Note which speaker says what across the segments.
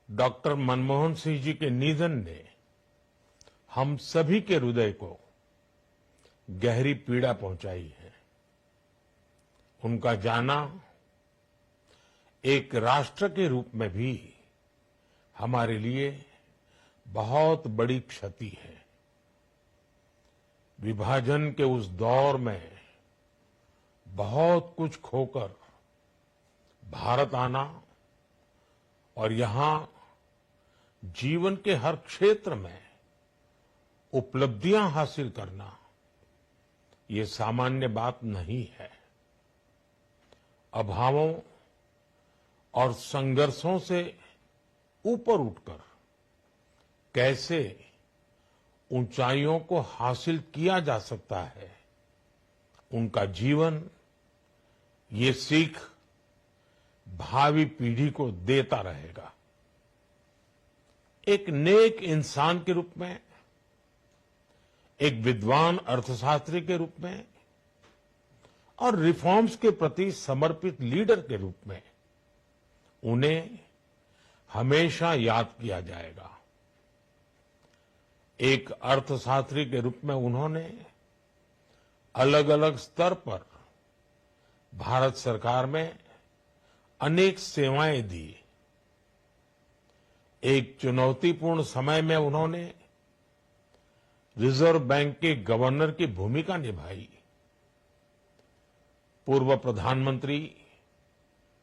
Speaker 1: Doctor Manmohan Singh ji के निधन ने हम सभी के हृदय को गहरी पीड़ा पहुंचाई है। उनका जाना एक राष्ट्र के रूप में भी हमारे लिए बहुत बड़ी क्षति है। विभाजन के उस दौर में बहुत कुछ खोकर भारत आना और यहां जीवन के हर क्षेत्र में उपलब्धियां हासिल करना ये सामान्य बात नहीं है। अभावों और संघर्षों से ऊपर उठकर कैसे ऊंचाइयों को हासिल किया जा सकता है, उनका जीवन ये सीख भावी पीढ़ी को देता रहेगा। एक नेक इंसान के रूप में, एक विद्वान अर्थशास्त्री के रूप में और रिफॉर्म्स के प्रति समर्पित लीडर के रूप में उन्हें हमेशा याद किया जाएगा। एक अर्थशास्त्री के रूप में उन्होंने अलग अलग स्तर पर भारत सरकार में अनेक सेवाएं दी। एक चुनौतीपूर्ण समय में उन्होंने रिजर्व बैंक के गवर्नर की भूमिका निभाई। पूर्व प्रधानमंत्री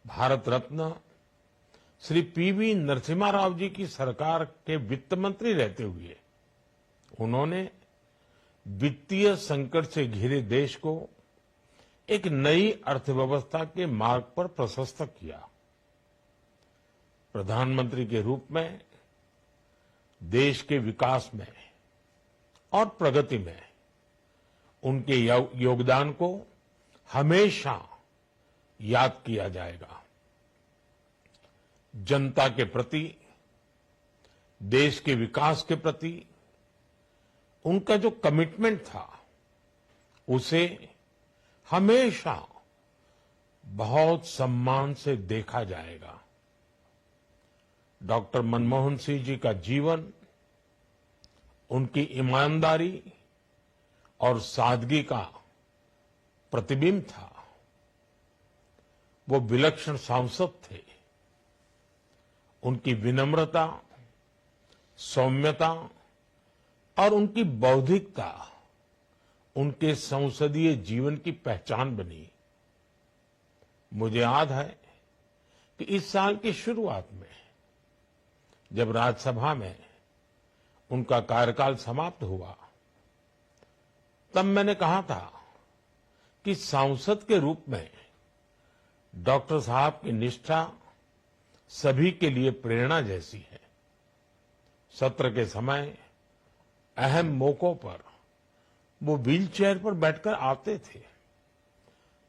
Speaker 1: भारत रत्न श्री पीवी नरसिम्हा राव जी की सरकार के वित्त मंत्री रहते हुए उन्होंने वित्तीय संकट से घिरे देश को एक नई अर्थव्यवस्था के मार्ग पर प्रशस्त किया। प्रधानमंत्री के रूप में देश के विकास में और प्रगति में उनके योगदान को हमेशा याद किया जाएगा। जनता के प्रति, देश के विकास के प्रति उनका जो कमिटमेंट था उसे हमेशा बहुत सम्मान से देखा जाएगा। डॉक्टर मनमोहन सिंह जी का जीवन उनकी ईमानदारी और सादगी का प्रतिबिंब था। वो विलक्षण सांसद थे। उनकी विनम्रता, सौम्यता और उनकी बौद्धिकता उनके संसदीय जीवन की पहचान बनी। मुझे याद है कि इस साल की शुरुआत में जब राज्यसभा में उनका कार्यकाल समाप्त हुआ, तब मैंने कहा था कि सांसद के रूप में डॉक्टर साहब की निष्ठा सभी के लिए प्रेरणा जैसी है। सत्र के समय अहम मौकों पर वो व्हीलचेयर पर बैठकर आते थे,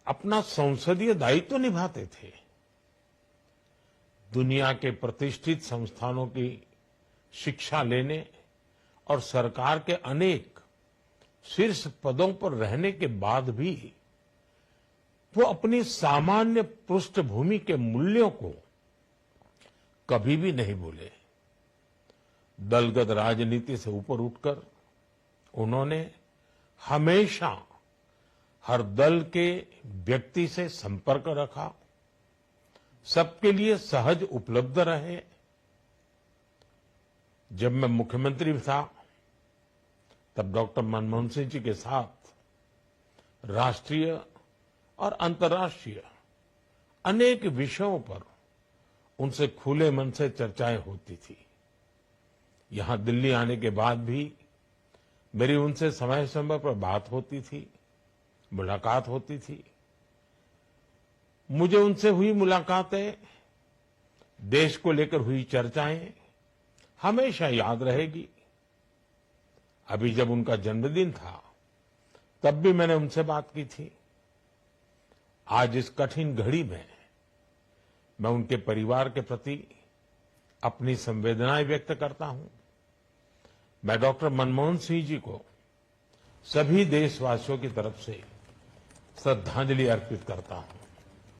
Speaker 1: अपना संसदीय दायित्व निभाते थे। दुनिया के प्रतिष्ठित संस्थानों की शिक्षा लेने और सरकार के अनेक शीर्ष पदों पर रहने के बाद भी वो अपनी सामान्य पृष्ठभूमि के मूल्यों को कभी भी नहीं भूले। दलगत राजनीति से ऊपर उठकर उन्होंने हमेशा हर दल के व्यक्ति से संपर्क रखा, सबके लिए सहज उपलब्ध रहे। जब मैं मुख्यमंत्री था तब डॉक्टर मनमोहन सिंह जी के साथ राष्ट्रीय और अंतर्राष्ट्रीय अनेक विषयों पर उनसे खुले मन से चर्चाएं होती थी। यहां दिल्ली आने के बाद भी मेरी उनसे समय समय पर बात होती थी, मुलाकात होती थी। मुझे उनसे हुई मुलाकातें, देश को लेकर हुई चर्चाएं हमेशा याद रहेगी। अभी जब उनका जन्मदिन था तब भी मैंने उनसे बात की थी। आज इस कठिन घड़ी में मैं उनके परिवार के प्रति अपनी संवेदनाएं व्यक्त करता हूं। मैं डॉक्टर मनमोहन सिंह जी को सभी देशवासियों की तरफ से श्रद्धांजलि अर्पित करता हूं।